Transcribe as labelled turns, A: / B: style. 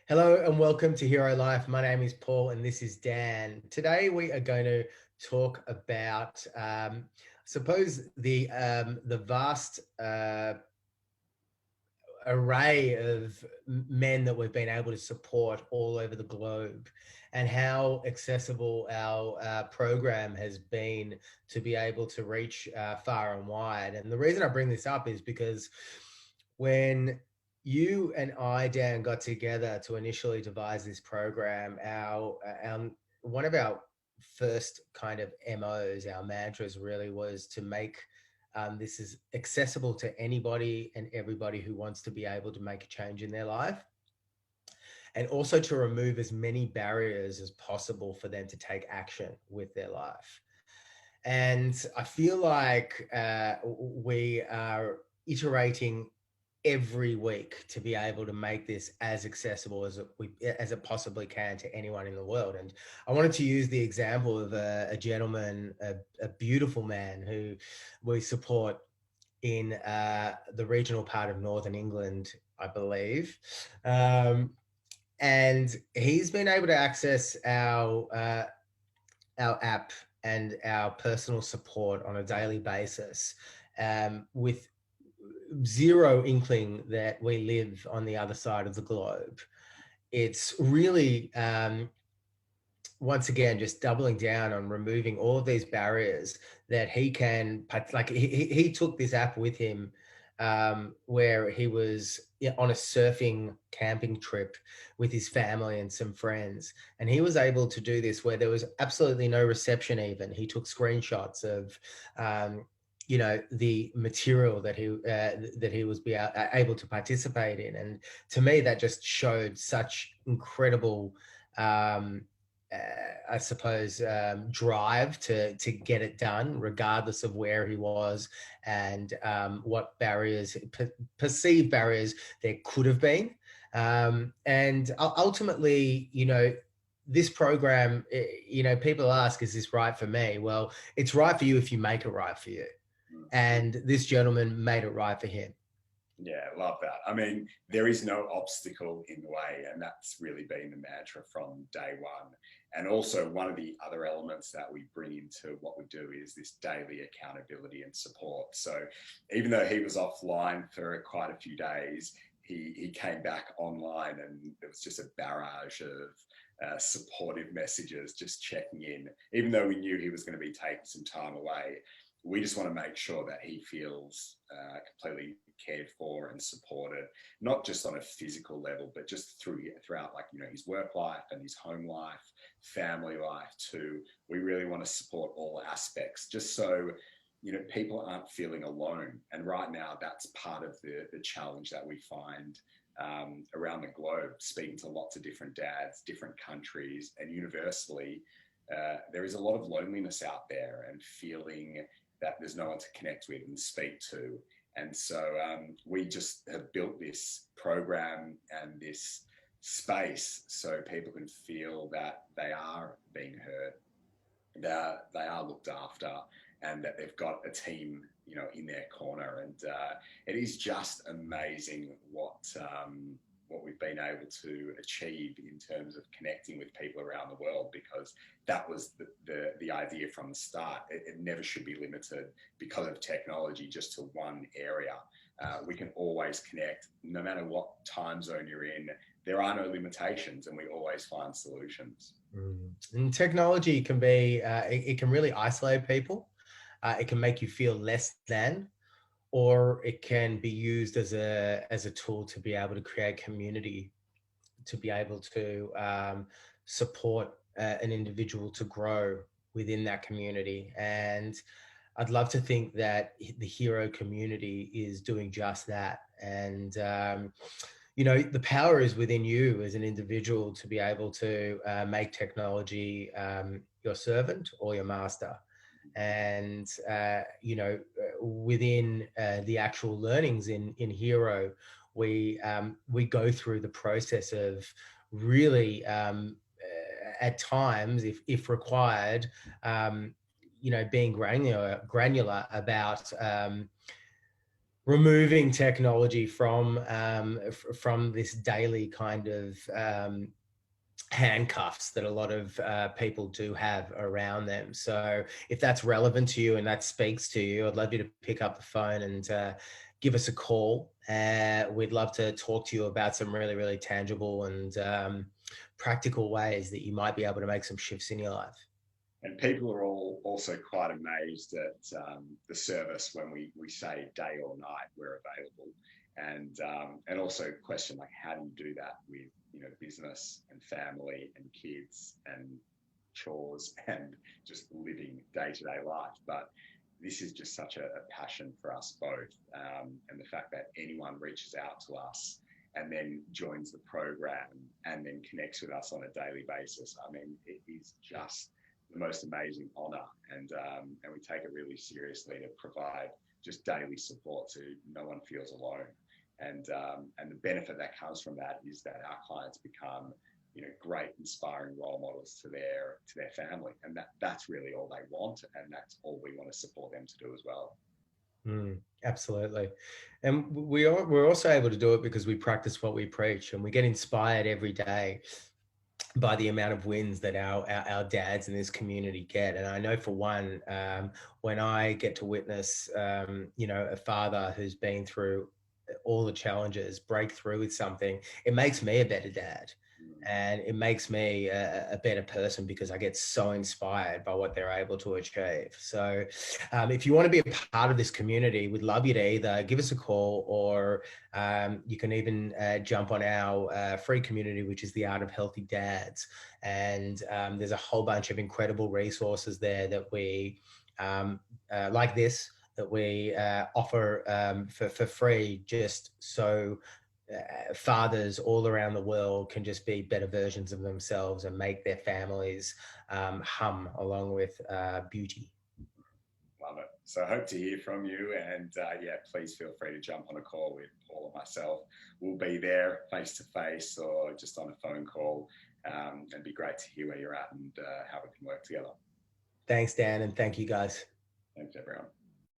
A: Hello and welcome to Hero Life. My name is Paul and this is Dan. Today we are going to talk about, I suppose, the vast array of men that we've been able to support all over the globe, and how accessible our program has been to be able to reach far and wide. And the reason I bring this up is because when you and I, Dan, got together to initially devise this program, our one of our first kind of MOs, our mantras really was to make this is accessible to anybody and everybody who wants to be able to make a change in their life, and also to remove as many barriers as possible for them to take action with their life. And I feel like we are iterating every week to be able to make this as accessible as it possibly can to anyone in the world. And I wanted to use the example of a gentleman, a beautiful man who we support in the regional part of Northern England, I believe. And he's been able to access our app and our personal support on a daily basis, with zero inkling that we live on the other side of the globe. It's really, once again, just doubling down on removing all of these barriers that he can, like he took this app with him, where he was on a surfing camping trip with his family and some friends. And he was able to do this where there was absolutely no reception even. He took screenshots of, the material that he was able to participate in. And to me, that just showed such incredible, um, I suppose, drive to get it done, regardless of where he was and what barriers, perceived barriers there could have been. And ultimately, this program, people ask, is this right for me? Well, it's right for you if you make it right for you. And this gentleman made it right for him.
B: Yeah, love that. I mean, there is no obstacle in the way, and that's really been the mantra from day one. And also, one of the other elements that we bring into what we do is this daily accountability and support. So, even though he was offline for quite a few days, he came back online, and there was just a barrage of supportive messages, just checking in. Even though we knew he was going to be taking some time away, we just want to make sure that he feels completely cared for and supported, not just on a physical level, but just throughout, like, his work life and his home life, family life too. We really want to support all aspects, just so people aren't feeling alone. And right now, that's part of the challenge that we find around the globe, speaking to lots of different dads, different countries, and universally, there is a lot of loneliness out there and feeling that there's no one to connect with and speak to. And so we just have built this program and this space so people can feel that they are being heard, that they are looked after, and that they've got a team, in their corner. And it is just amazing what we've been able to achieve in terms of connecting with people around the world, because that was the idea from the start. It never should be limited because of technology just to one area. We can always connect no matter what time zone you're in. There are no limitations, and we always find solutions.
A: And technology can be, it can really isolate people. It can make you feel less than, or it can be used as a tool to be able to create community, to be able to support an individual to grow within that community. And I'd love to think that the hero community is doing just that. And the power is within you as an individual to be able to make technology your servant or your master. And within the actual learnings in Hero, we go through the process of really, at times, if required, being granular about removing technology from this daily kind of handcuffs that a lot of people do have around them. So if that's relevant to you and that speaks to you, I'd love you to pick up the phone and give us a call. We'd love to talk to you about some really, really tangible and practical ways that you might be able to make some shifts in your life.
B: And people are all also quite amazed at the service when we say day or night we're available, and also question like, how do you do that with business and family and kids and chores and just living day to day life? But this is just such a passion for us both, and the fact that anyone reaches out to us and then joins the program and then connects with us on a daily basis. I mean, it is just the most amazing honor, and we take it really seriously to provide just daily support so no one feels alone. And the benefit that comes from that is that our clients become great inspiring role models to their family, and that's really all they want, and that's all we want to support them to do as well.
A: Absolutely. And we're also able to do it because we practice what we preach, and we get inspired every day by the amount of wins that our dads in this community get. And I know for one, when I get to witness, a father who's been through all the challenges break through with something, it makes me a better dad. And it makes me a better person because I get so inspired by what they're able to achieve. So if you want to be a part of this community, we'd love you to either give us a call, or you can even jump on our free community, which is the Art of Healthy Dads. And there's a whole bunch of incredible resources there that we, like this, that we offer for free, just so fathers all around the world can just be better versions of themselves and make their families hum along with beauty.
B: Love it. So I hope to hear from you. And yeah, please feel free to jump on a call with Paul or myself. We'll be there face to face or just on a phone call. It'd be great to hear where you're at and how we can work together.
A: Thanks, Dan, and thank you guys.
B: Thanks, everyone.